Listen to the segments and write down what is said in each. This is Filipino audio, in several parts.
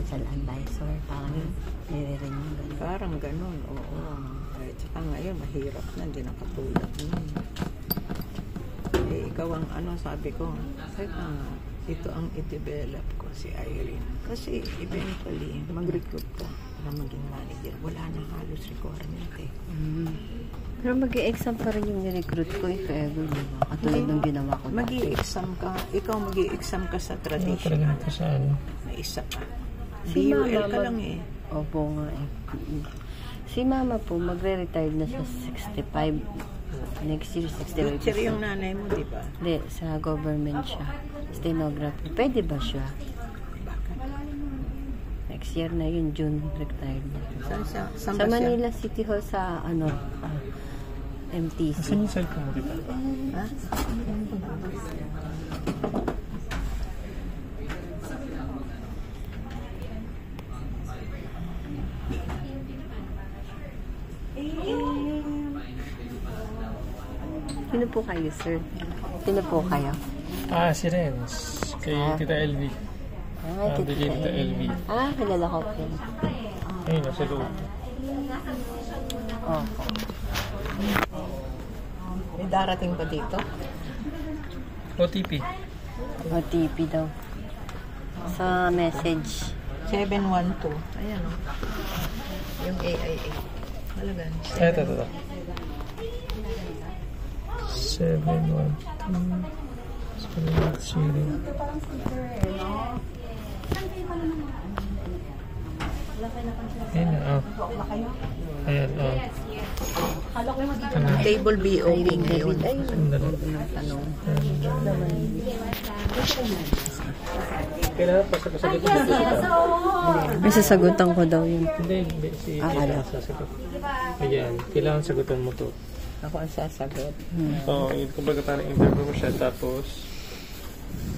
financial advisor, parang nire-renew. Parang ganun, oo. At saka ngayon, mahirap na, hindi na katulad nun. Eh, ikaw ang ano, sabi ko, teka nga, ito ang i-develop ko, si Irene. Kasi eventually, mag-recruit ka para maging manager. Wala na halos requirement eh. Pero mag-i-exam pa rin yung ni-recruit ko if ever, di ba? Katulad ng ginawa ko. Mag-i-exam ka. Ikaw mag-i-exam ka sa traditional. Na isa pa. Si DUL Mama, ka lang eh. Opo nga eh. Si Mama po, magre-retired na siya 65. Next year, 65. Teacher yung nanay mo, di ba? Hindi, sa government siya. Stenographer. Pwede ba siya? Next year na yun, June, retired na. Saan Sa ba siya? Manila City Hall, sa MTC. Saan yung cellphone mo, diba? Ha? Sino po kayo, sir? Sino po kayo? Si Renz. Kay Tita LV. Bili Tita LV. Kilala ko po. Ayun, nasa loob. Opo. May darating pa dito? OTP. OTP daw. Sa message. 712. Ayan o. Yung AIA. Malagan. Ito. 712 Ayan na, Ayan, Table BOP ngayon. Tanong. Kailangan pa sa kasagot mo dito. May sasagutan ko daw yun. Hindi. Si Tita sasagot. Ayan, kailangan sagutan mo to. Ako ang sasagot. So, kumbaga parang interview mo siya, tapos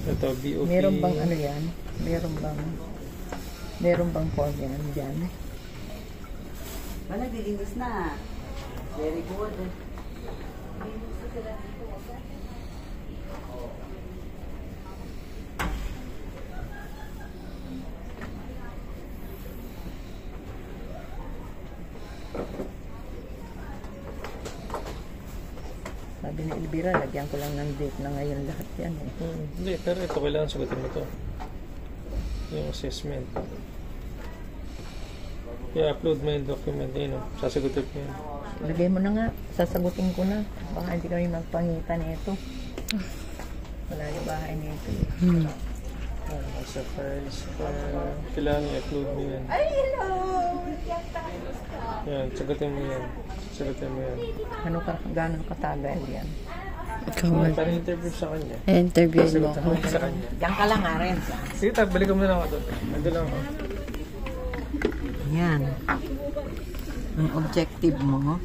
ito, BOP. Meron bang ano yan? Meron bang form yan dyan? Wala, nilinis na. Very good. Sabi ni Elvira, lagyan ko lang ng date na ngayon lahat yan eh. Hindi, pero ito kailangan sagutin mo to. Yung assessment. I-upload mo yung document, sasagutin mo yan. Lagay mo na nga, sasagutin ko na. Baka hindi kami magpangita nito. Wala yung bahay nito. Sa files, kailangan i-upload mo yan. Ay, hello! Yan, sagutin mo yan. Gano'ng katagal yan? Ikaw, Parang interview sa kanya. interviewin mo Sagutin ako. mo sa kanya. Diyan ka lang, Arens. Sige, balikan mo na ako doon. Nandun lang ako. Yan. Ang objective mo,